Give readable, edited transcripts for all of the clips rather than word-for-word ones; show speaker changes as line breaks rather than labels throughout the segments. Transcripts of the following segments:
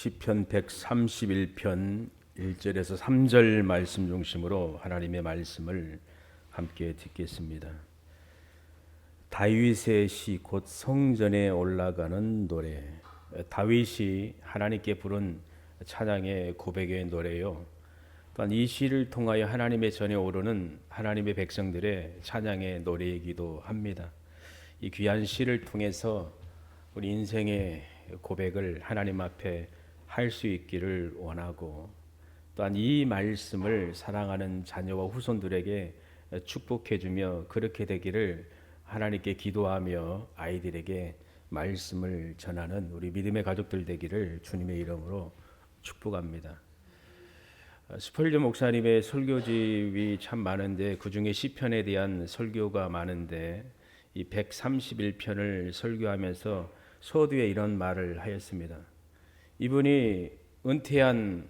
시편 131편 1절에서 3절 말씀 중심으로 하나님의 말씀을 함께 듣겠습니다. 다윗의 시 곧 성전에 올라가는 노래. 다윗이 하나님께 부른 찬양의 고백의 노래요. 또한 이 시를 통하여 하나님의 전에 오르는 하나님의 백성들의 찬양의 노래이기도 합니다. 이 귀한 시를 통해서 우리 인생의 고백을 하나님 앞에 할 수 있기를 원하고, 또한 이 말씀을 사랑하는 자녀와 후손들에게 축복해 주며 그렇게 되기를 하나님께 기도하며 아이들에게 말씀을 전하는 우리 믿음의 가족들 되기를 주님의 이름으로 축복합니다. 스펄전 목사님의 설교집이 참 많은데 그중에 시편에 대한 설교가 많은데 이 131편을 설교하면서 서두에 이런 말을 하였습니다. 이분이 은퇴한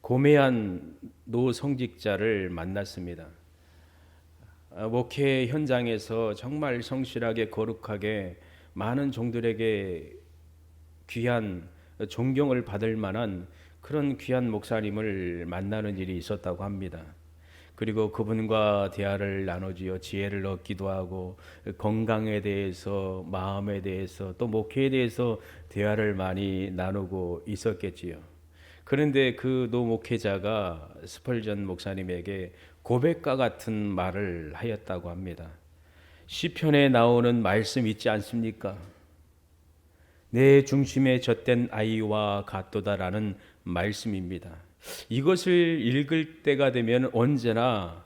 고매한 노성직자를 만났습니다. 목회 현장에서 정말 성실하게 거룩하게 많은 종들에게 귀한 존경을 받을 만한 그런 귀한 목사님을 만나는 일이 있었다고 합니다. 그리고 그분과 대화를 나누지요. 지혜를 얻기도 하고 건강에 대해서, 마음에 대해서, 또 목회에 대해서 대화를 많이 나누고 있었겠지요. 그런데 그 노 목회자가 스펄전 목사님에게 고백과 같은 말을 하였다고 합니다. 시편에 나오는 말씀 있지 않습니까? 내 중심에 젖된 아이와 같도다라는 말씀입니다. 이것을 읽을 때가 되면 언제나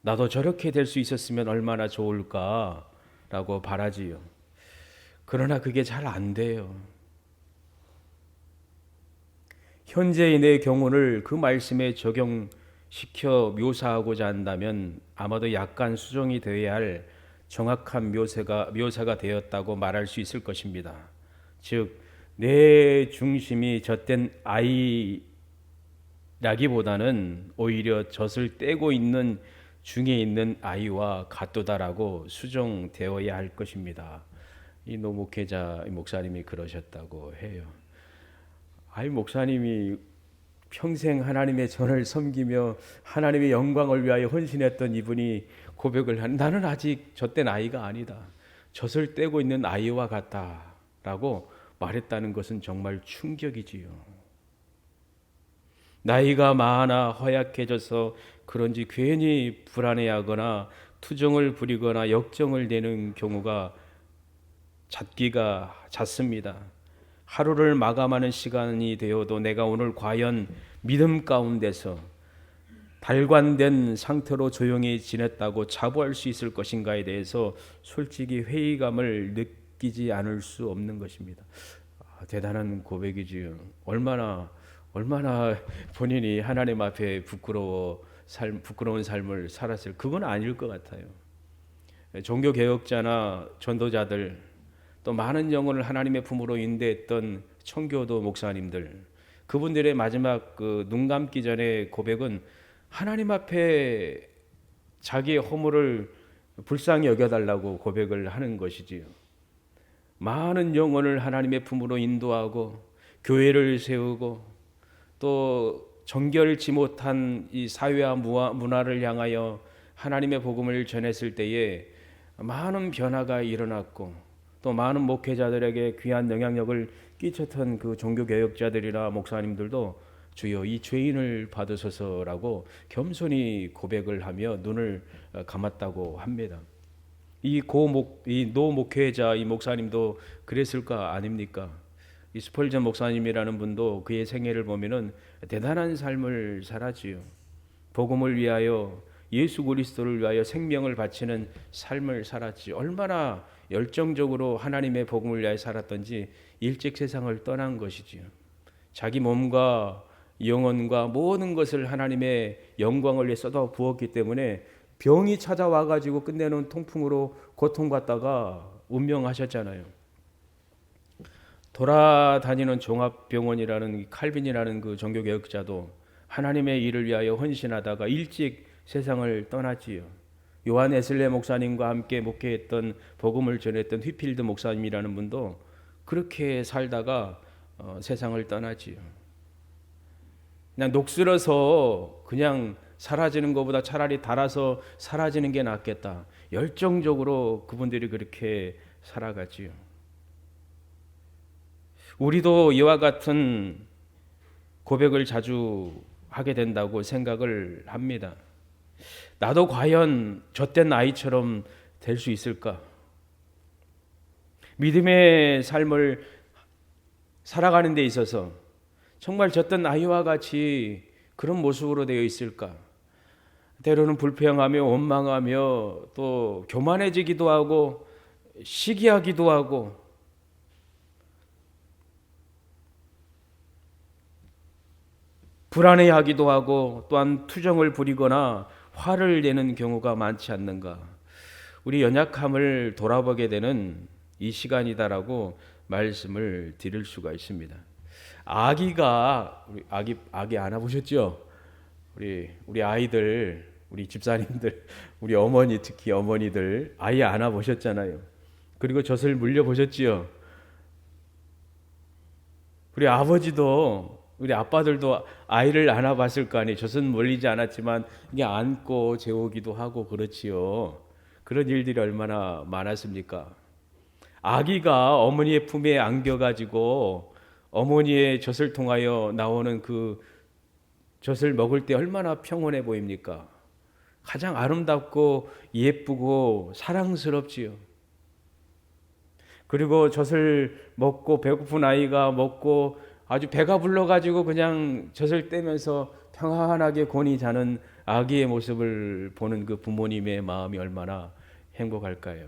나도 저렇게 될 수 있었으면 얼마나 좋을까라고 바라지요. 그러나 그게 잘 안 돼요. 현재인의 경우를 그 말씀에 적용시켜 묘사하고자 한다면 아마도 약간 수정이 되어야 할 정확한 묘사가 되었다고 말할 수 있을 것입니다. 즉, 내 중심이 젖된 아이라기보다는 오히려 젖을 떼고 있는 중에 있는 아이와 같도다라고 수정되어야 할 것입니다. 이 노 목회자 목사님이 그러셨다고 해요. 아이 목사님이 평생 하나님의 전을 섬기며 하나님의 영광을 위하여 헌신했던 이분이 고백을 한 나는 아직 젖된 아이가 아니다. 젖을 떼고 있는 아이와 같다라고 말했다는 것은 정말 충격이지요. 나이가 많아 허약해져서 그런지 괜히 불안해하거나 투정을 부리거나 역정을 내는 경우가 잦습니다. 하루를 마감하는 시간이 되어도 내가 오늘 과연 믿음 가운데서 달관된 상태로 조용히 지냈다고 자부할 수 있을 것인가에 대해서 솔직히 회의감을 느끼지 않을 수 없는 것입니다. 대단한 고백이지요. 얼마나 본인이 하나님 앞에 부끄러운 삶을 살았을, 그건 아닐 것 같아요. 종교개혁자나 전도자들, 또 많은 영혼을 하나님의 품으로 인도했던 청교도 목사님들, 그분들의 마지막 눈 감기 전에 고백은 하나님 앞에 자기의 허물을 불쌍히 여겨달라고 고백을 하는 것이지요. 많은 영혼을 하나님의 품으로 인도하고 교회를 세우고 또 정결치 못한 이 사회와 문화를 향하여 하나님의 복음을 전했을 때에 많은 변화가 일어났고, 또 많은 목회자들에게 귀한 영향력을 끼쳤던 그 종교개혁자들이나 목사님들도 주여 이 죄인을 받으소서라고 겸손히 고백을 하며 눈을 감았다고 합니다. 이 노 목회자 이 목사님도 그랬을 거 아닙니까? 이 스펄전 목사님이라는 분도 그의 생애를 보면은 대단한 삶을 살았지요. 복음을 위하여, 예수 그리스도를 위하여 생명을 바치는 삶을 살았지. 얼마나 열정적으로 하나님의 복음을 위하여 살았던지 일찍 세상을 떠난 것이지요. 자기 몸과 영혼과 모든 것을 하나님의 영광을 위해 쏟아 부었기 때문에 병이 찾아와 가지고 끝내는 통풍으로 고통받다가 운명하셨잖아요. 돌아다니는 종합병원이라는 칼빈이라는 그 종교개혁자도 하나님의 일을 위하여 헌신하다가 일찍 세상을 떠났지요. 요한 에슬레 목사님과 함께 목회했던 복음을 전했던 휘필드 목사님이라는 분도 그렇게 살다가 세상을 떠나지요. 그냥 녹슬어서 그냥 사라지는 것보다 차라리 달아서 사라지는 게 낫겠다. 열정적으로 그분들이 그렇게 살아가지요. 우리도 이와 같은 고백을 자주 하게 된다고 생각을 합니다. 나도 과연 젖된 아이처럼 될 수 있을까? 믿음의 삶을 살아가는 데 있어서 정말 젖된 아이와 같이 그런 모습으로 되어 있을까? 때로는 불평하며 원망하며 또 교만해지기도 하고 시기하기도 하고 불안해하기도 하고 또한 투정을 부리거나 화를 내는 경우가 많지 않는가? 우리 연약함을 돌아보게 되는 이 시간이다라고 말씀을 드릴 수가 있습니다. 아기가 아기 안아보셨죠? 우리 아이들, 우리 집사님들, 우리 어머니 특히 어머니들 아이 안아보셨잖아요. 그리고 젖을 물려보셨지요. 우리 아버지도 우리 아빠들도 아이를 안아봤을 거 아니에요. 젖은 물리지 않았지만 이게 안고 재우기도 하고 그렇지요. 그런 일들이 얼마나 많았습니까? 아기가 어머니의 품에 안겨가지고 어머니의 젖을 통하여 나오는 그 젖을 먹을 때 얼마나 평온해 보입니까? 가장 아름답고 예쁘고 사랑스럽지요. 그리고 젖을 먹고 배고픈 아이가 먹고 아주 배가 불러가지고 그냥 젖을 떼면서 평안하게 곤히 자는 아기의 모습을 보는 그 부모님의 마음이 얼마나 행복할까요?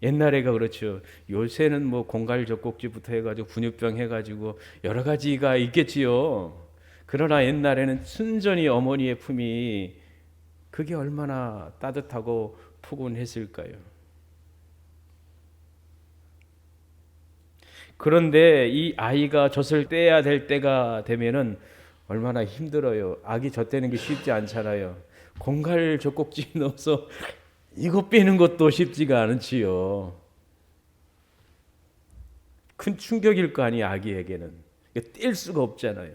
옛날에가 그렇죠. 요새는 뭐 공갈젖꼭지부터 해가지고 분유병 해가지고 여러 가지가 있겠지요. 그러나 옛날에는 순전히 어머니의 품이 그게 얼마나 따뜻하고 푸근했을까요? 그런데 이 아이가 젖을 떼야 될 때가 되면은 얼마나 힘들어요. 아기 젖 떼는 게 쉽지 않잖아요. 공갈젖꼭지 넣어서 이거 빼는 것도 쉽지가 않지요. 큰 충격일 거 아니에요, 아기에게는. 뗄 수가 없잖아요.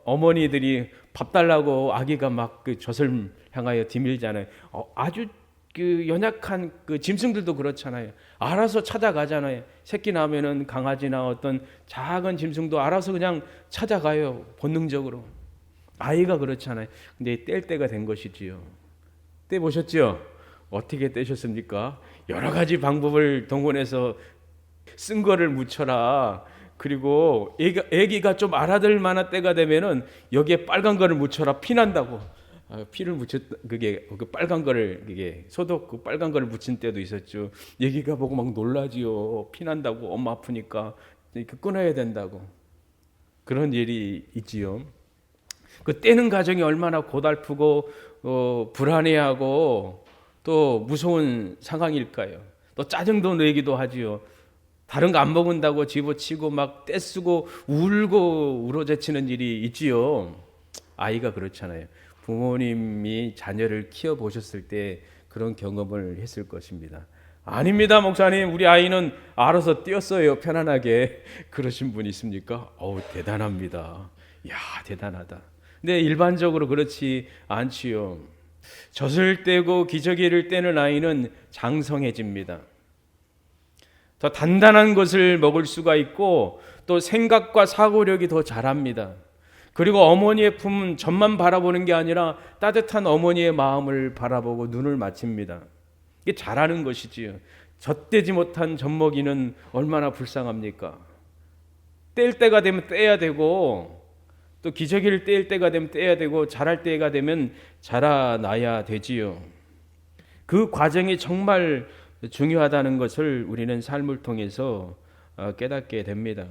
어머니들이 밥 달라고 아기가 막 그 젖을 향하여 디밀잖아요. 아주 그 연약한 그 짐승들도 그렇잖아요. 알아서 찾아가잖아요. 새끼 나면은 강아지나 어떤 작은 짐승도 알아서 그냥 찾아가요. 본능적으로. 아이가 그렇잖아요. 근데 뗄 때가 된 것이지요. 떼 보셨죠? 어떻게 떼셨습니까? 여러 가지 방법을 동원해서 쓴 거를 묻혀라. 그리고 애기가 좀 알아들 만한 때가 되면은 여기에 빨간 거를 묻혀라. 피난다고. 피를 묻혔 그게 그 빨간 거를 그게 소독 그 빨간 거를 묻힌 때도 있었죠. 애기가 보고 막 놀라지요. 피난다고 엄마 아프니까 이렇게 끊어야 된다고. 그런 일이 있지요. 그 떼는 과정이 얼마나 고달프고 불안해하고 또 무서운 상황일까요? 또 짜증도 내기도 하지요. 다른 거 안 먹은다고 집어치고 막 떼쓰고 울고 울어제치는 일이 있지요. 아이가 그렇잖아요. 부모님이 자녀를 키워보셨을 때 그런 경험을 했을 것입니다. 아닙니다, 목사님. 우리 아이는 알아서 뛰었어요. 편안하게. 그러신 분 있습니까? 대단합니다. 야, 대단하다. 근데 일반적으로 그렇지 않지요. 젖을 떼고 기저귀를 떼는 아이는 장성해집니다. 더 단단한 것을 먹을 수가 있고 또 생각과 사고력이 더 자랍니다. 그리고 어머니의 품은 젖만 바라보는 게 아니라 따뜻한 어머니의 마음을 바라보고 눈을 맞춥니다. 이게 잘하는 것이지요. 젖대지 못한 젖먹이는 얼마나 불쌍합니까? 뗄 때가 되면 떼야 되고 또 기저귀를 뗄 때가 되면 떼야 되고 자랄 때가 되면 자라나야 되지요. 그 과정이 정말 중요하다는 것을 우리는 삶을 통해서 깨닫게 됩니다.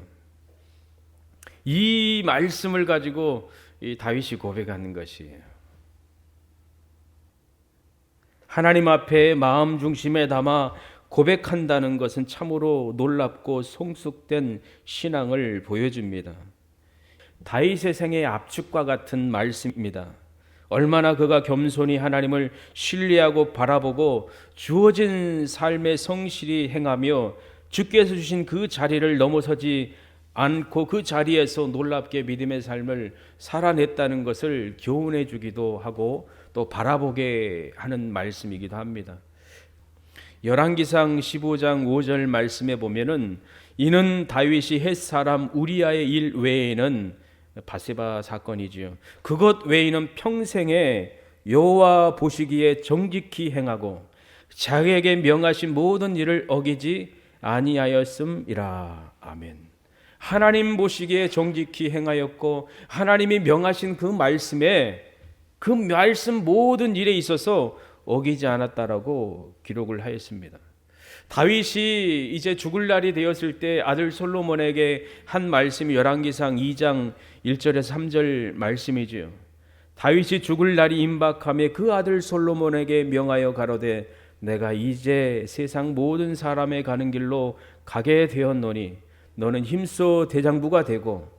이 말씀을 가지고 이 다윗이 고백하는 것이에요. 하나님 앞에 마음 중심에 담아 고백한다는 것은 참으로 놀랍고 성숙된 신앙을 보여줍니다. 다윗의 생의 압축과 같은 말씀입니다. 얼마나 그가 겸손히 하나님을 신뢰하고 바라보고 주어진 삶에 성실히 행하며 주께서 주신 그 자리를 넘어서지 않고 그 자리에서 놀랍게 믿음의 삶을 살아냈다는 것을 교훈해 주기도 하고 또 바라보게 하는 말씀이기도 합니다. 열왕기상 15장 5절 말씀에 보면은 이는 다윗이 헷 사람 우리아의 일 외에는 바세바 사건이지요. 그것 외에는 평생에 여호와 보시기에 정직히 행하고 자기에게 명하신 모든 일을 어기지 아니하였음이라. 아멘. 하나님 보시기에 정직히 행하였고 하나님이 명하신 그 말씀에 그 말씀 모든 일에 있어서 어기지 않았다라고 기록을 하였습니다. 다윗이 이제 죽을 날이 되었을 때 아들 솔로몬에게 한 말씀이 열왕기상 2장 1절에서 3절 말씀이지요. 다윗이 죽을 날이 임박하며 그 아들 솔로몬에게 명하여 가로되 내가 이제 세상 모든 사람의 가는 길로 가게 되었노니 너는 힘써 대장부가 되고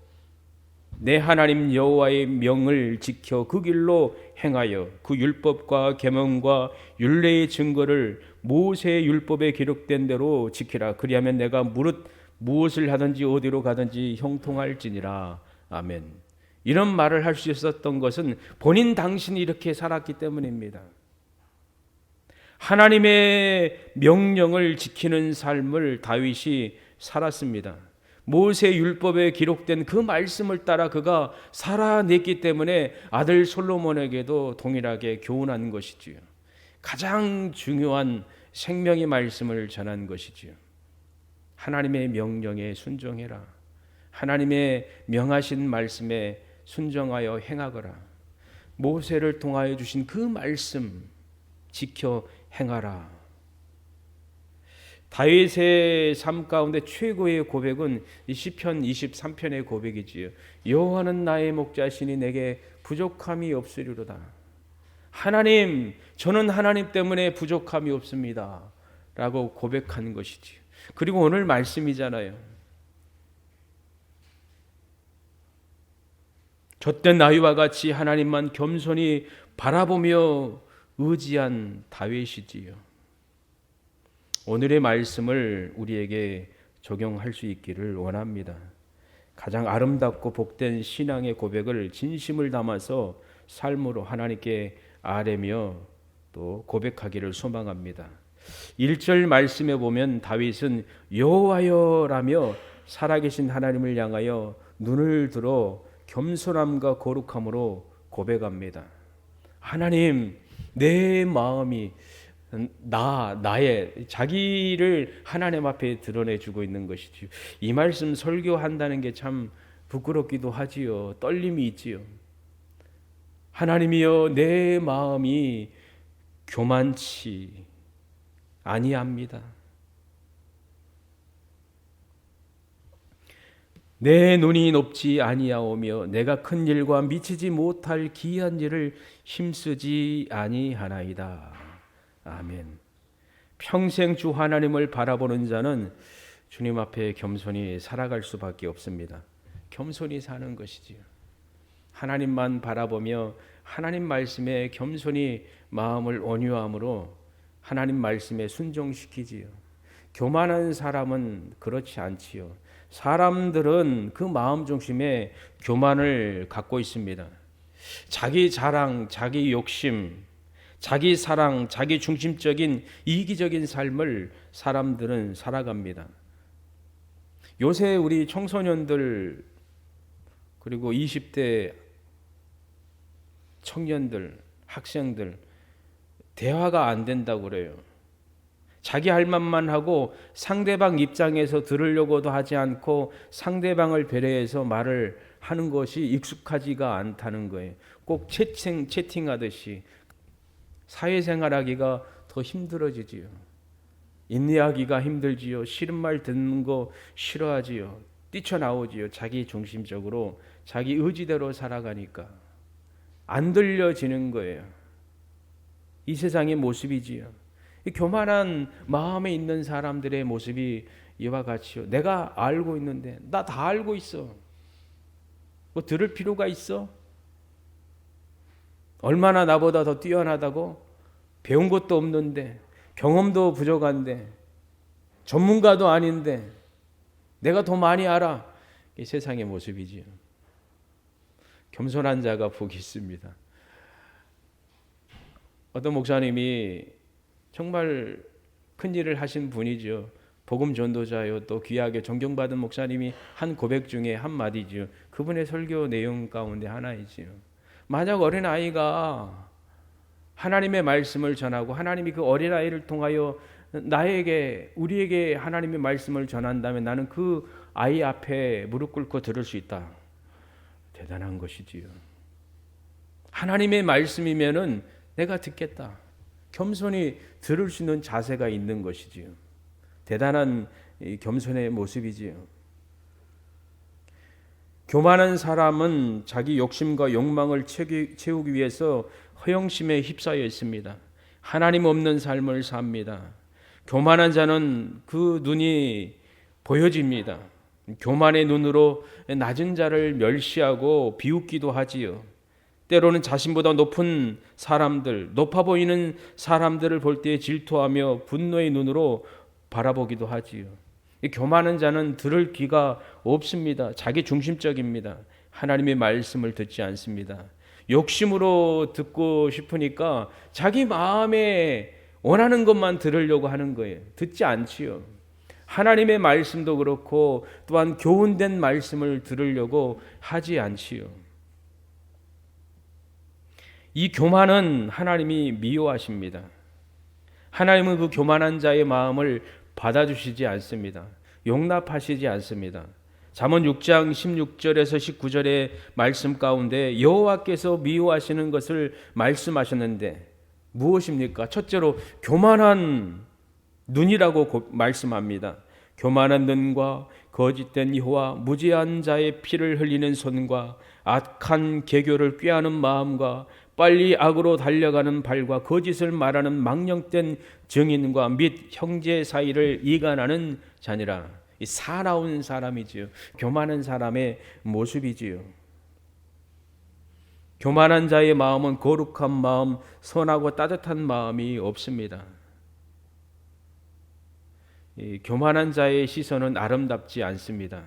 내 하나님 여호와의 명을 지켜 그 길로 행하여 그 율법과 계명과 율례의 증거를 모세의 율법에 기록된 대로 지키라. 그리하면 내가 무릇 무엇을 하든지 어디로 가든지 형통할지니라. 아멘. 이런 말을 할 수 있었던 것은 본인 당신이 이렇게 살았기 때문입니다. 하나님의 명령을 지키는 삶을 다윗이 살았습니다. 모세 율법에 기록된 그 말씀을 따라 그가 살아냈기 때문에 아들 솔로몬에게도 동일하게 교훈한 것이지요. 가장 중요한 생명의 말씀을 전한 것이지요. 하나님의 명령에 순종해라. 하나님의 명하신 말씀에 순종하여 행하거라. 모세를 통하여 주신 그 말씀 지켜 행하라. 다윗의 삶 가운데 최고의 고백은 이 시편 23편의 고백이지요. 여호와는 나의 목자시니 내게 부족함이 없으리로다. 하나님, 저는 하나님 때문에 부족함이 없습니다 라고 고백하는 것이지요. 그리고 오늘 말씀이잖아요. 젖된 나귀와 같이 하나님만 겸손히 바라보며 의지한 다윗이지요. 오늘의 말씀을 우리에게 적용할 수 있기를 원합니다. 가장 아름답고 복된 신앙의 고백을 진심을 담아서 삶으로 하나님께 아뢰며 또 고백하기를 소망합니다. 1절 말씀에 보면 다윗은 여호와여라며 살아계신 하나님을 향하여 눈을 들어 겸손함과 거룩함으로 고백합니다. 하나님, 내 마음이 나의 자기를 하나님 앞에 드러내주고 있는 것이지요. 이 말씀 설교한다는 게 참 부끄럽기도 하지요. 떨림이 있지요. 하나님이여, 내 마음이 교만치 아니합니다. 내 눈이 높지 아니하오며 내가 큰 일과 미치지 못할 기이한 일을 힘쓰지 아니하나이다. 아멘. 평생 주 하나님을 바라보는 자는 주님 앞에 겸손히 살아갈 수밖에 없습니다. 겸손히 사는 것이지요. 하나님만 바라보며 하나님 말씀에 겸손히 마음을 온유함으로 하나님 말씀에 순종시키지요. 교만한 사람은 그렇지 않지요. 사람들은 그 마음 중심에 교만을 갖고 있습니다. 자기 자랑, 자기 욕심, 자기 사랑, 자기 중심적인 이기적인 삶을 사람들은 살아갑니다. 요새 우리 청소년들 그리고 20대 청년들, 학생들 대화가 안 된다고 그래요. 자기 할 말만 하고 상대방 입장에서 들으려고도 하지 않고 상대방을 배려해서 말을 하는 것이 익숙하지가 않다는 거예요. 꼭 채팅하듯이 사회생활하기가 더 힘들어지지요. 인내하기가 힘들지요. 싫은 말 듣는 거 싫어하지요. 뛰쳐나오지요. 자기 중심적으로 자기 의지대로 살아가니까 안 들려지는 거예요. 이 세상의 모습이지요. 이 교만한 마음에 있는 사람들의 모습이 이와 같이요. 내가 알고 있는데 나 다 알고 있어. 뭐 들을 필요가 있어? 얼마나 나보다 더 뛰어나다고? 배운 것도 없는데 경험도 부족한데 전문가도 아닌데 내가 더 많이 알아. 이 세상의 모습이지요. 겸손한 자가 복이 있습니다. 어떤 목사님이 정말 큰 일을 하신 분이죠. 복음 전도자요, 또 귀하게 존경받은 목사님이 한 고백 중에 한 마디죠. 그분의 설교 내용 가운데 하나이지요. 만약 어린아이가 하나님의 말씀을 전하고 하나님이 그 어린아이를 통하여 우리에게 하나님의 말씀을 전한다면 나는 그 아이 앞에 무릎 꿇고 들을 수 있다. 대단한 것이지요. 하나님의 말씀이면은 내가 듣겠다. 겸손히 들을 수 있는 자세가 있는 것이지요. 대단한 겸손의 모습이지요. 교만한 사람은 자기 욕심과 욕망을 채우기 위해서 허영심에 휩싸여 있습니다. 하나님 없는 삶을 삽니다. 교만한 자는 그 눈이 보여집니다. 교만의 눈으로 낮은 자를 멸시하고 비웃기도 하지요. 때로는 자신보다 높은 사람들, 높아 보이는 사람들을 볼 때 질투하며 분노의 눈으로 바라보기도 하지요. 이 교만한 자는 들을 귀가 없습니다. 자기 중심적입니다. 하나님의 말씀을 듣지 않습니다. 욕심으로 듣고 싶으니까 자기 마음에 원하는 것만 들으려고 하는 거예요. 듣지 않지요. 하나님의 말씀도 그렇고 또한 교훈된 말씀을 들으려고 하지 않지요. 이 교만은 하나님이 미워하십니다. 하나님은 그 교만한 자의 마음을 받아주시지 않습니다. 용납하시지 않습니다. 잠언 6장 16절에서 19절의 말씀 가운데 여호와께서 미워하시는 것을 말씀하셨는데 무엇입니까? 첫째로 교만한 눈이라고 말씀합니다. 교만한 눈과 거짓된 혀와 무지한 자의 피를 흘리는 손과 악한 계교를 꾀하는 마음과 빨리 악으로 달려가는 발과 거짓을 말하는 망령된 증인과 및 형제 사이를 이간하는 자니라. 이 사나운 사람이지요. 교만한 사람의 모습이지요. 교만한 자의 마음은 거룩한 마음, 선하고 따뜻한 마음이 없습니다. 이 교만한 자의 시선은 아름답지 않습니다.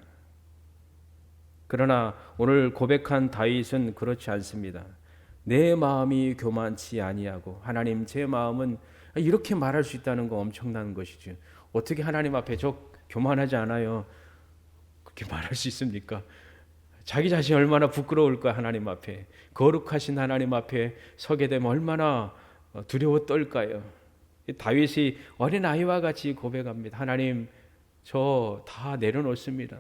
그러나 오늘 고백한 다윗은 그렇지 않습니다. 내 마음이 교만치 아니하고 하나님 제 마음은 이렇게 말할 수 있다는 거 엄청난 것이죠. 어떻게 하나님 앞에 저 교만하지 않아요. 그렇게 말할 수 있습니까? 자기 자신이 얼마나 부끄러울까 하나님 앞에. 거룩하신 하나님 앞에 서게 되면 얼마나 두려워 떨까요. 다윗이 어린아이와 같이 고백합니다. 하나님 저 다 내려놓습니다.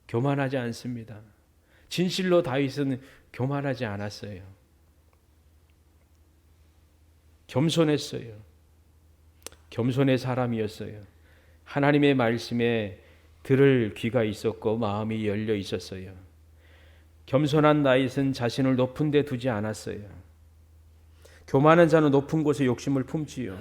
교만하지 않습니다. 진실로 다윗은 교만하지 않았어요. 겸손했어요. 겸손의 사람이었어요. 하나님의 말씀에 들을 귀가 있었고 마음이 열려 있었어요. 겸손한 다윗은 자신을 높은 데 두지 않았어요. 교만한 자는 높은 곳에 욕심을 품지요.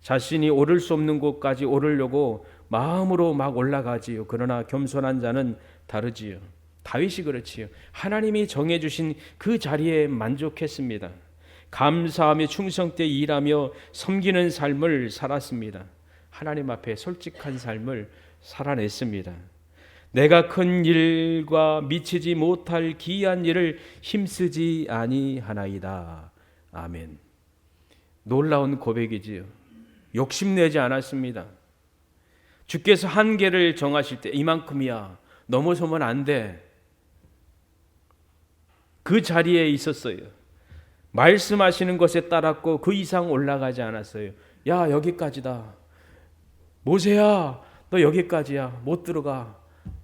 자신이 오를 수 없는 곳까지 오르려고 마음으로 막 올라가지요. 그러나 겸손한 자는 다르지요. 다윗이 그렇지요. 하나님이 정해주신 그 자리에 만족했습니다. 감사하며 충성되이 일하며 섬기는 삶을 살았습니다. 하나님 앞에 솔직한 삶을 살아냈습니다. 내가 큰 일과 미치지 못할 기이한 일을 힘쓰지 아니하나이다. 아멘. 놀라운 고백이지요. 욕심내지 않았습니다. 주께서 한계를 정하실 때 이만큼이야. 넘어서면 안 돼. 그 자리에 있었어요. 말씀하시는 것에 따랐고 그 이상 올라가지 않았어요. 야 여기까지다. 모세야 너 여기까지야. 못 들어가.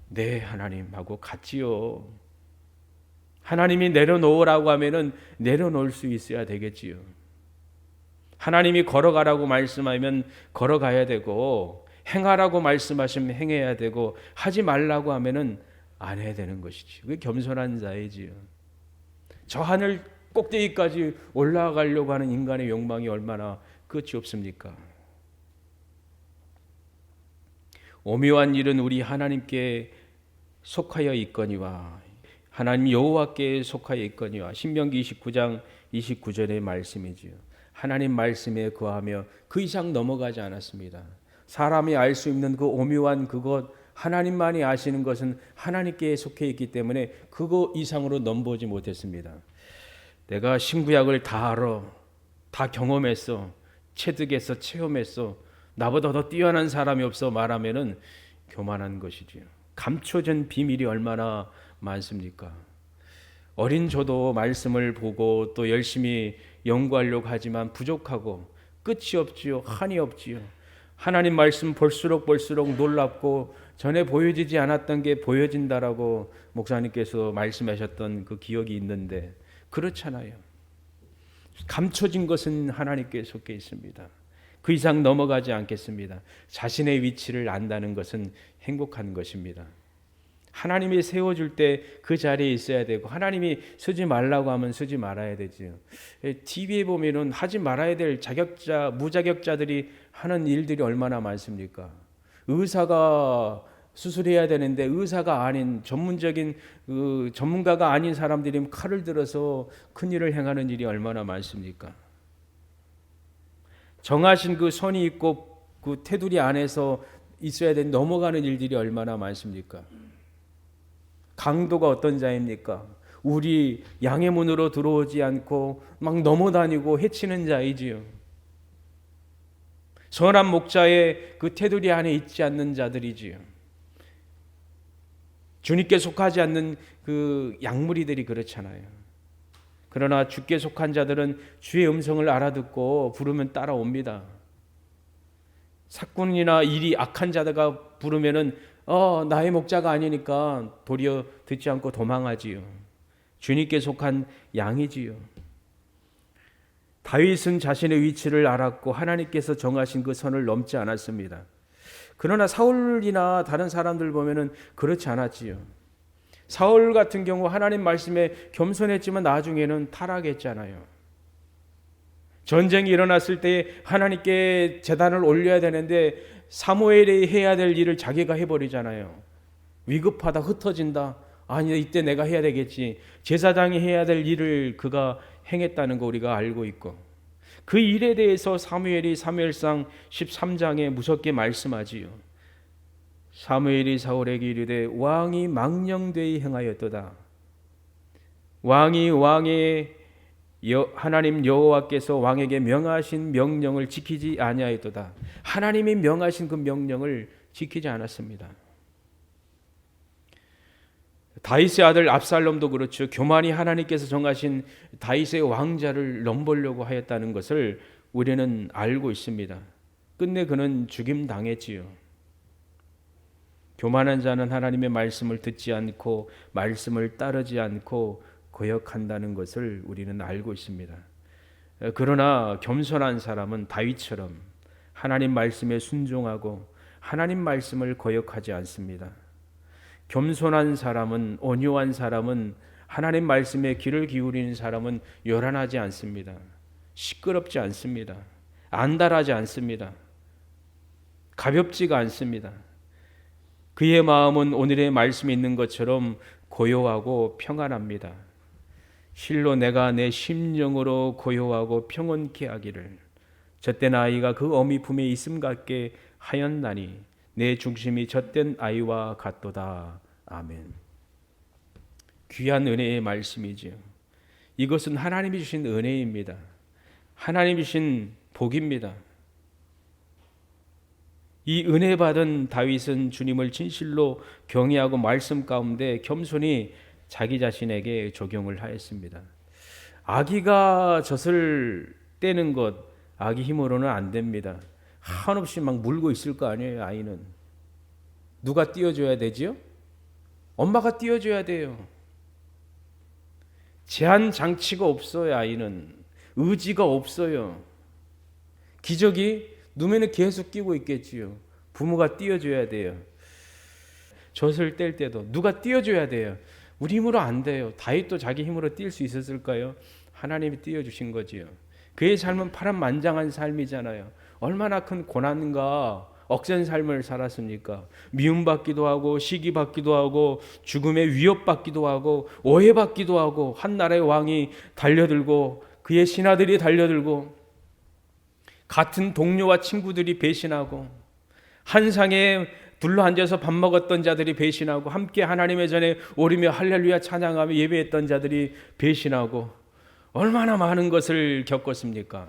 네 하나님 하고 갔지요. 하나님이 내려놓으라고 하면은 내려놓을 수 있어야 되겠지요. 하나님이 걸어가라고 말씀하면 걸어가야 되고 행하라고 말씀하시면 행해야 되고 하지 말라고 하면은 안 해야 되는 것이지. 그게 겸손한 자이지요. 저 하늘 꼭대기까지 올라가려고 하는 인간의 욕망이 얼마나 끝이 없습니까? 오묘한 일은 우리 하나님께 속하여 있거니와 하나님 여호와께 속하여 있거니와 신명기 29장 29절의 말씀이지요. 하나님 말씀에 거하며 그 이상 넘어가지 않았습니다. 사람이 알 수 있는 그 오묘한 그것 하나님만이 아시는 것은 하나님께 속해 있기 때문에 그거 이상으로 넘보지 못했습니다. 내가 신구약을 다 알아, 다 경험했어, 체득했어, 체험했어, 나보다 더 뛰어난 사람이 없어 말하면은 교만한 것이지요. 감춰진 비밀이 얼마나 많습니까? 어린 저도 말씀을 보고 또 열심히 연구하려고 하지만 부족하고 끝이 없지요. 한이 없지요. 하나님 말씀 볼수록 놀랍고 전에 보여지지 않았던 게 보여진다라고 목사님께서 말씀하셨던 그 기억이 있는데 그렇잖아요. 감춰진 것은 하나님께 속해 있습니다. 그 이상 넘어가지 않겠습니다. 자신의 위치를 안다는 것은 행복한 것입니다. 하나님이 세워줄 때 그 자리에 있어야 되고 하나님이 쓰지 말라고 하면 쓰지 말아야 되지요. TV에 보면은 하지 말아야 될 자격자, 무자격자들이 하는 일들이 얼마나 많습니까? 의사가 수술해야 되는데 의사가 아닌 전문적인 전문가가 아닌 사람들이 칼을 들어서 큰 일을 행하는 일이 얼마나 많습니까? 정하신 그 선이 있고 그 테두리 안에서 있어야 되는 넘어가는 일들이 얼마나 많습니까? 강도가 어떤 자입니까? 우리 양의 문으로 들어오지 않고 막 넘어다니고 해치는 자이지요. 선한 목자의 그 테두리 안에 있지 않는 자들이지요. 주님께 속하지 않는 그 양무리들이 그렇잖아요. 그러나 주께 속한 자들은 주의 음성을 알아듣고 부르면 따라옵니다. 사꾼이나 일이 악한 자가 부르면은 나의 목자가 아니니까 도리어 듣지 않고 도망하지요. 주님께 속한 양이지요. 다윗은 자신의 위치를 알았고 하나님께서 정하신 그 선을 넘지 않았습니다. 그러나 사울이나 다른 사람들 보면은 그렇지 않았지요. 사울 같은 경우 하나님 말씀에 겸손했지만 나중에는 타락했잖아요. 전쟁이 일어났을 때 하나님께 제단을 올려야 되는데 사무엘이 해야 될 일을 자기가 해버리잖아요. 위급하다, 흩어진다. 아니 이때 내가 해야 되겠지. 제사장이 해야 될 일을 그가 행했다는 거 우리가 알고 있고 그 일에 대해서 사무엘이 사무엘상 13장에 무섭게 말씀하지요. 사무엘이 사울에게 이르되 왕이 망령되이 행하였도다. 왕이 왕의 하나님 여호와께서 왕에게 명하신 명령을 지키지 아니하였도다. 하나님이 명하신 그 명령을 지키지 않았습니다. 다윗의 아들 압살롬도 그렇죠. 교만이 하나님께서 정하신 다윗의 왕자를 넘보려고 하였다는 것을 우리는 알고 있습니다. 끝내 그는 죽임 당했지요. 교만한 자는 하나님의 말씀을 듣지 않고 말씀을 따르지 않고 거역한다는 것을 우리는 알고 있습니다. 그러나 겸손한 사람은 다윗처럼 하나님 말씀에 순종하고 하나님 말씀을 거역하지 않습니다. 겸손한 사람은, 온유한 사람은, 하나님 말씀에 귀를 기울이는 사람은 요란하지 않습니다. 시끄럽지 않습니다. 안달하지 않습니다. 가볍지가 않습니다. 그의 마음은 오늘의 말씀에 있는 것처럼 고요하고 평안합니다. 실로 내가 내 심령으로 고요하고 평온케 하기를 젖된 아이가 그 어미 품에 있음 같게 하였나니 내 중심이 젖된 아이와 같도다. 아멘. 귀한 은혜의 말씀이지요. 이것은 하나님이 주신 은혜입니다. 하나님이 주신 복입니다. 이 은혜 받은 다윗은 주님을 진실로 경외하고 말씀 가운데 겸손히 자기 자신에게 적용을 하였습니다. 아기가 젖을 떼는 것, 아기 힘으로는 안 됩니다. 한없이 막 물고 있을 거 아니에요, 아이는. 누가 띄워줘야 되지요? 엄마가 띄워줘야 돼요. 제한 장치가 없어요, 아이는. 의지가 없어요. 기저귀 누면은 계속 끼고 있겠지요. 부모가 띄워줘야 돼요. 젖을 뗄 때도 누가 띄워줘야 돼요. 우리 힘으로 안 돼요. 다윗도 자기 힘으로 뛸 수 있었을까요? 하나님이 띄워주신 거지요. 그의 삶은 파란만장한 삶이잖아요. 얼마나 큰 고난과 억센 삶을 살았습니까? 미움받기도 하고 시기받기도 하고 죽음의 위협받기도 하고 오해받기도 하고 한 나라의 왕이 달려들고 그의 신하들이 달려들고 같은 동료와 친구들이 배신하고 한 상에 둘러 앉아서 밥 먹었던 자들이 배신하고 함께 하나님의 전에 오르며 할렐루야 찬양하며 예배했던 자들이 배신하고 얼마나 많은 것을 겪었습니까?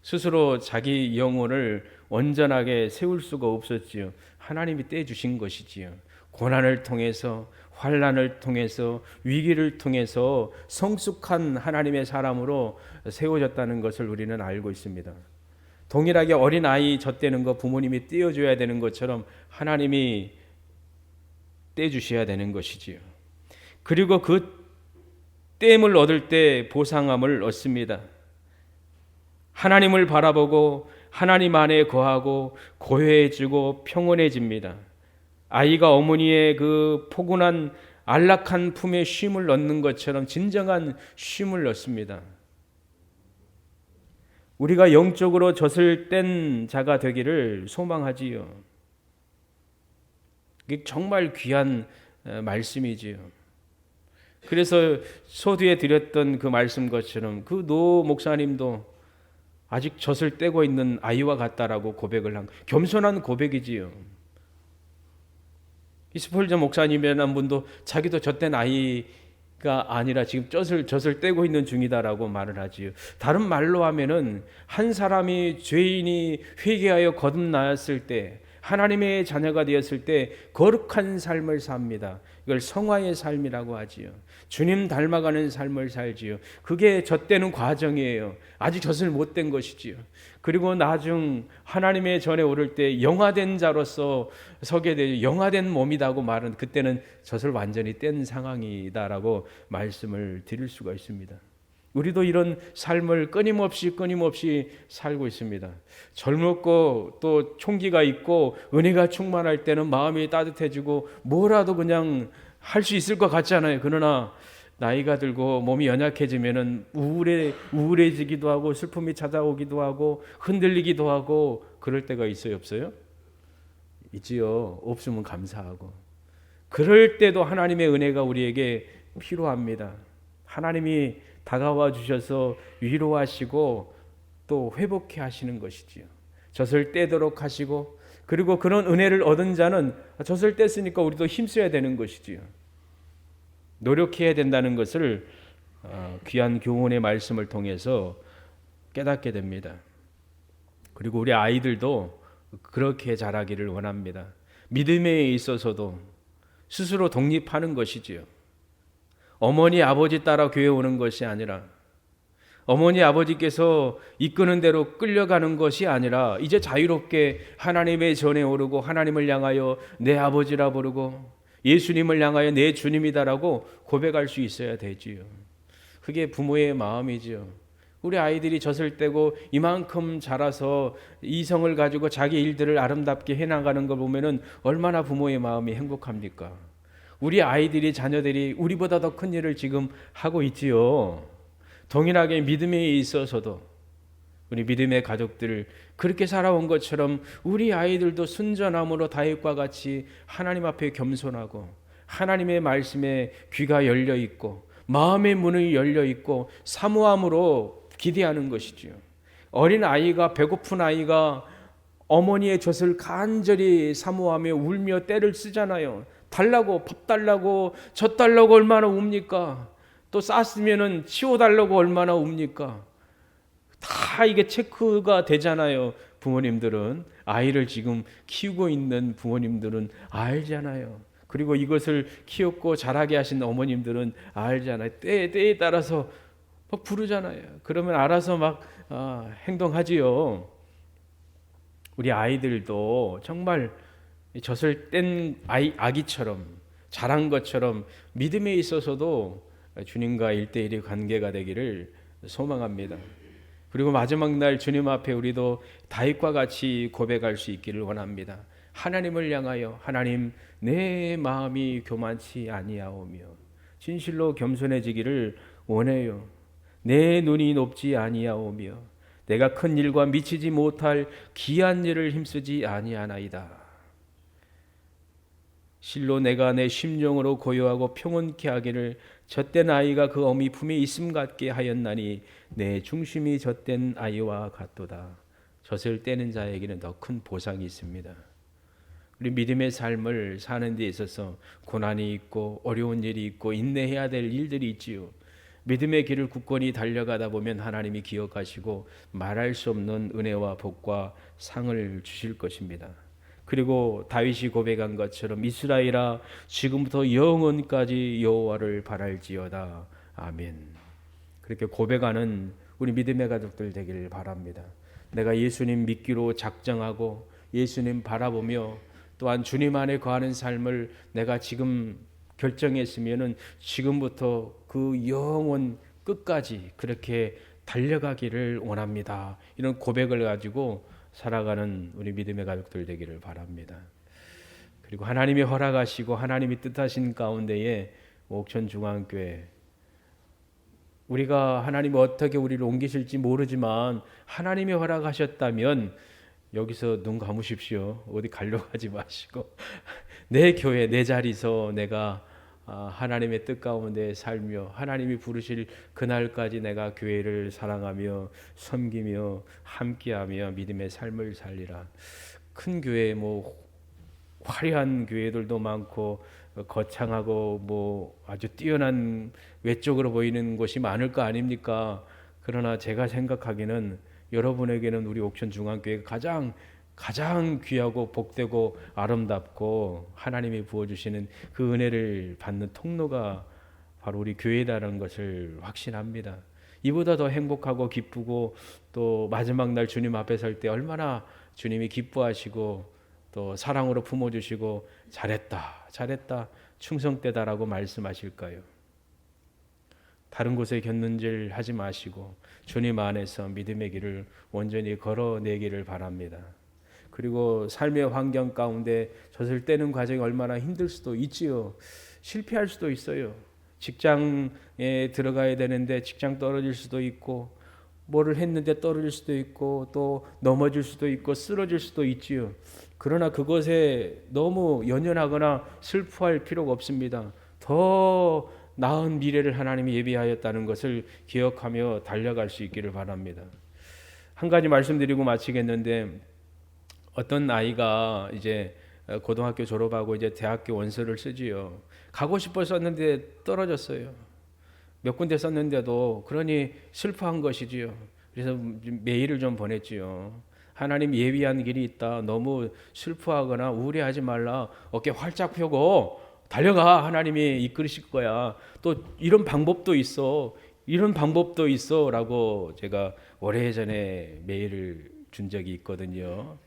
스스로 자기 영혼을 온전하게 세울 수가 없었지요. 하나님이 떼주신 것이지요. 고난을 통해서, 환난을 통해서, 위기를 통해서 성숙한 하나님의 사람으로 세워졌다는 것을 우리는 알고 있습니다. 동일하게 어린아이 젖대는 거 부모님이 떼어줘야 되는 것처럼 하나님이 떼주셔야 되는 것이지요. 그리고 그 떼임을 얻을 때 보상함을 얻습니다. 하나님을 바라보고 하나님 안에 거하고 고요해지고 평온해집니다. 아이가 어머니의 그 포근한 안락한 품에 쉼을 얻는 것처럼 진정한 쉼을 얻습니다. 우리가 영적으로 젖을 뗀 자가 되기를 소망하지요. 이게 정말 귀한 말씀이지요. 그래서 소두에 드렸던 그 말씀 것처럼 그 노 목사님도 아직 젖을 떼고 있는 아이와 같다라고 고백을 한 겸손한 고백이지요. 이스폴저 목사님이라는 분도 자기도 젖된 아이가 아니라 지금 젖을 떼고 있는 중이다라고 말을 하지요. 다른 말로 하면은 한 사람이 죄인이 회개하여 거듭나였을 때 하나님의 자녀가 되었을 때 거룩한 삶을 삽니다. 이걸 성화의 삶이라고 하지요. 주님 닮아가는 삶을 살지요. 그게 젖되는 과정이에요. 아직 젖을 못 뗀 것이지요. 그리고 나중 하나님의 전에 오를 때 영화된 자로서 서게 되죠. 영화된 몸이다고 말은 그때는 젖을 완전히 뗀 상황이다라고 말씀을 드릴 수가 있습니다. 우리도 이런 삶을 끊임없이 살고 있습니다. 젊었고 또 총기가 있고 은혜가 충만할 때는 마음이 따뜻해지고 뭐라도 그냥 할 수 있을 것 같잖아요. 그러나 나이가 들고 몸이 연약해지면은 우울해지기도 하고 슬픔이 찾아오기도 하고 흔들리기도 하고 그럴 때가 있어요, 없어요? 있지요. 없으면 감사하고. 그럴 때도 하나님의 은혜가 우리에게 필요합니다. 하나님이 다가와 주셔서 위로하시고 또 회복해 하시는 것이지요. 젖을 떼도록 하시고 그리고 그런 은혜를 얻은 자는 젖을 뗐으니까 우리도 힘써야 되는 것이지요. 노력해야 된다는 것을 귀한 교훈의 말씀을 통해서 깨닫게 됩니다. 그리고 우리 아이들도 그렇게 자라기를 원합니다. 믿음에 있어서도 스스로 독립하는 것이지요. 어머니 아버지 따라 교회 오는 것이 아니라 어머니 아버지께서 이끄는 대로 끌려가는 것이 아니라 이제 자유롭게 하나님의 전에 오르고 하나님을 향하여 내 아버지라 부르고 예수님을 향하여 내 주님이다라고 고백할 수 있어야 되지요. 그게 부모의 마음이지요. 우리 아이들이 젖을 떼고 이만큼 자라서 이성을 가지고 자기 일들을 아름답게 해나가는 걸 보면은 얼마나 부모의 마음이 행복합니까? 우리 아이들이 자녀들이 우리보다 더 큰 일을 지금 하고 있지요. 동일하게 믿음에 있어서도 우리 믿음의 가족들 그렇게 살아온 것처럼 우리 아이들도 순전함으로 다윗과 같이 하나님 앞에 겸손하고 하나님의 말씀에 귀가 열려 있고 마음의 문이 열려 있고 사모함으로 기대하는 것이지요. 어린 아이가 배고픈 아이가 어머니의 젖을 간절히 사모하며 울며 떼를 쓰잖아요. 달라고 밥 달라고 젖 달라고 얼마나 웁니까? 또 쌌으면은 치워달라고 얼마나 웁니까? 다 이게 체크가 되잖아요. 부모님들은 아이를 지금 키우고 있는 부모님들은 알잖아요. 그리고 이것을 키웠고 자라게 하신 어머님들은 알잖아요. 때에 따라서 막 부르잖아요. 그러면 알아서 막 행동하지요. 우리 아이들도 정말 젖을 뗀 아기처럼 자란 것처럼 믿음에 있어서도 주님과 1:1의 관계가 되기를 소망합니다. 그리고 마지막 날 주님 앞에 우리도 다윗과 같이 고백할 수 있기를 원합니다. 하나님을 향하여 하나님 내 마음이 교만치 아니하오며 진실로 겸손해지기를 원해요. 내 눈이 높지 아니하오며 내가 큰 일과 미치지 못할 귀한 일을 힘쓰지 아니하나이다. 실로 내가 내 심령으로 고요하고 평온케 하기를 젖된 아이가 그 어미 품에 있음 같게 하였나니 내 중심이 젖된 아이와 같도다. 젖을 떼는 자에게는 더 큰 보상이 있습니다. 우리 믿음의 삶을 사는 데 있어서 고난이 있고 어려운 일이 있고 인내해야 될 일들이 있지요. 믿음의 길을 굳건히 달려가다 보면 하나님이 기억하시고 말할 수 없는 은혜와 복과 상을 주실 것입니다. 그리고 다윗이 고백한 것처럼 이스라엘아 지금부터 영원까지 여호와를 바랄지어다. 아멘. 그렇게 고백하는 우리 믿음의 가족들 되기를 바랍니다. 내가 예수님 믿기로 작정하고 예수님 바라보며 또한 주님 안에 거하는 삶을 내가 지금 결정했으면은 지금부터 그 영원 끝까지 그렇게 달려가기를 원합니다. 이런 고백을 가지고 살아가는 우리 믿음의 가족들 되기를 바랍니다. 그리고 하나님이 허락하시고 하나님이 뜻하신 가운데에 옥천중앙교회 우리가 하나님이 어떻게 우리를 옮기실지 모르지만 하나님이 허락하셨다면 여기서 눈 감으십시오. 어디 가려고 하지 마시고 내 교회 내 자리에서 내가 하나님의 뜻 가운데 살며 하나님이 부르실 그날까지 내가 교회를 사랑하며 섬기며 함께하며 믿음의 삶을 살리라. 큰 교회 화려한 교회들도 많고 거창하고 아주 뛰어난 외적으로 보이는 곳이 많을 거 아닙니까? 그러나 제가 생각하기는 여러분에게는 우리 옥천중앙교회가 가장 귀하고 복되고 아름답고 하나님이 부어주시는 그 은혜를 받는 통로가 바로 우리 교회다라는 것을 확신합니다. 이보다 더 행복하고 기쁘고 또 마지막 날 주님 앞에 설 때 얼마나 주님이 기뻐하시고 또 사랑으로 품어주시고 잘했다 충성되다라고 말씀하실까요? 다른 곳에 곁눈질 하지 마시고 주님 안에서 믿음의 길을 온전히 걸어내기를 바랍니다. 그리고 삶의 환경 가운데 젖을 떼는 과정이 얼마나 힘들 수도 있지요. 실패할 수도 있어요. 직장에 들어가야 되는데 직장 떨어질 수도 있고 뭐를 했는데 떨어질 수도 있고 또 넘어질 수도 있고 쓰러질 수도 있지요. 그러나 그것에 너무 연연하거나 슬퍼할 필요가 없습니다. 더 나은 미래를 하나님이 예비하였다는 것을 기억하며 달려갈 수 있기를 바랍니다. 한 가지 말씀드리고 마치겠는데 어떤 아이가 이제 고등학교 졸업하고 이제 대학교 원서를 쓰지요. 가고 싶었었는데 떨어졌어요. 몇 군데 썼는데도 그러니 슬퍼한 것이지요. 그래서 메일을 좀 보냈지요. 하나님 예비한 길이 있다. 너무 슬퍼하거나 우울해하지 말라. 어깨 활짝 펴고 달려가. 하나님이 이끌으실 거야. 또 이런 방법도 있어. 라고 제가 오래전에 메일을 준 적이 있거든요.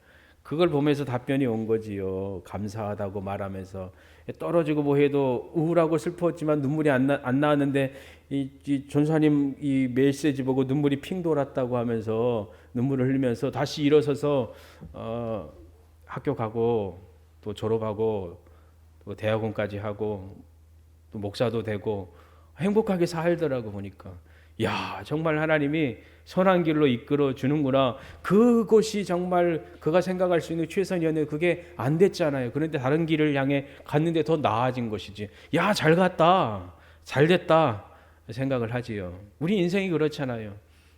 그걸 보면서 답변이 온 거지요. 감사하다고 말하면서 떨어지고 뭐해도 우울하고 슬펐지만 눈물이 안 나왔는데 이 전사님 이 메시지 보고 눈물이 핑 돌았다고 하면서 눈물을 흘리면서 다시 일어서서 학교 가고 또 졸업하고 또 대학원까지 하고 또 목사도 되고 행복하게 살더라고 보니까 야 정말 하나님이 선한 길로 이끌어 주는구나. 그곳이 정말 그가 생각할 수 있는 최선이었는데 그게 안 됐잖아요. 그런데 다른 길을 향해 갔는데 더 나아진 것이지. 야 잘 갔다. 잘 됐다. 생각을 하지요. 우리 인생이 그렇잖아요.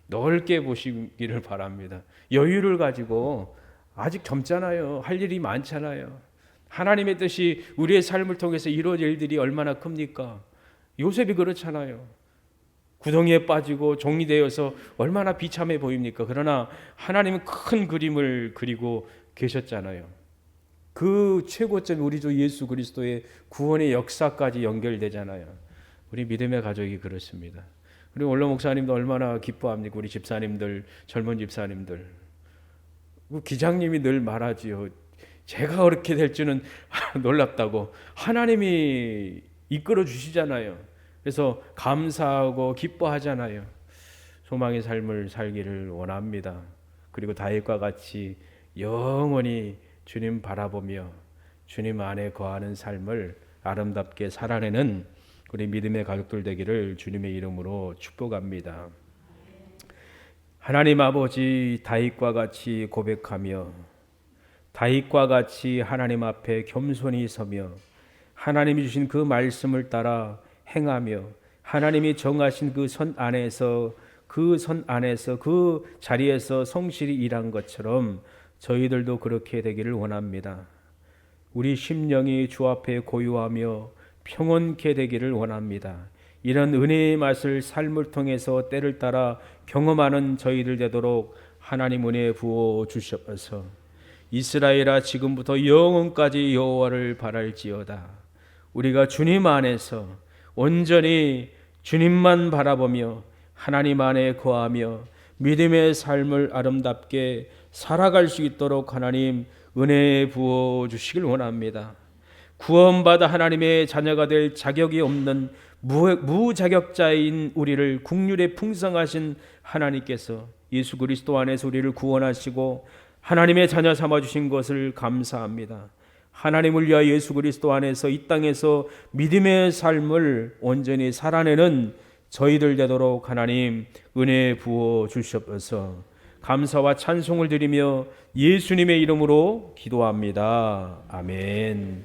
넓게 보시기를 바랍니다. 여유를 가지고 아직 젊잖아요. 할 일이 많잖아요. 하나님의 뜻이 우리의 삶을 통해서 이루어질 일들이 얼마나 큽니까? 요셉이 그렇잖아요. 구덩이에 빠지고 종이 되어서 얼마나 비참해 보입니까? 그러나 하나님은 큰 그림을 그리고 계셨잖아요. 그 최고점이 우리 주 예수 그리스도의 구원의 역사까지 연결되잖아요. 우리 믿음의 가족이 그렇습니다. 그리고 원로 목사님도 얼마나 기뻐합니까? 우리 집사님들, 젊은 집사님들. 기장님이 늘 말하지요. 제가 그렇게 될 줄은 놀랍다고. 하나님이 이끌어 주시잖아요. 그래서 감사하고 기뻐하잖아요. 소망의 삶을 살기를 원합니다. 그리고 다윗과 같이 영원히 주님 바라보며 주님 안에 거하는 삶을 아름답게 살아내는 우리 믿음의 가족들 되기를 주님의 이름으로 축복합니다. 하나님 아버지, 다윗과 같이 고백하며 다윗과 같이 하나님 앞에 겸손히 서며 하나님이 주신 그 말씀을 따라 행하며 하나님이 정하신 그 선 안에서 그 자리에서 성실히 일한 것처럼 저희들도 그렇게 되기를 원합니다. 우리 심령이 주 앞에 고요하며 평온케 되기를 원합니다. 이런 은혜의 맛을 삶을 통해서 때를 따라 경험하는 저희들 되도록 하나님 은혜 부어 주셔서 이스라엘아 지금부터 영원까지 여호와를 바랄지어다. 우리가 주님 안에서 온전히 주님만 바라보며 하나님 안에 거하며 믿음의 삶을 아름답게 살아갈 수 있도록 하나님 은혜 부어 주시길 원합니다. 구원받아 하나님의 자녀가 될 자격이 없는 무자격자인 우리를 긍휼에 풍성하신 하나님께서 예수 그리스도 안에서 우리를 구원하시고 하나님의 자녀 삼아주신 것을 감사합니다. 하나님을 위하여 예수 그리스도 안에서 이 땅에서 믿음의 삶을 온전히 살아내는 저희들 되도록 하나님 은혜 부어 주시옵소서. 감사와 찬송을 드리며 예수님의 이름으로 기도합니다. 아멘.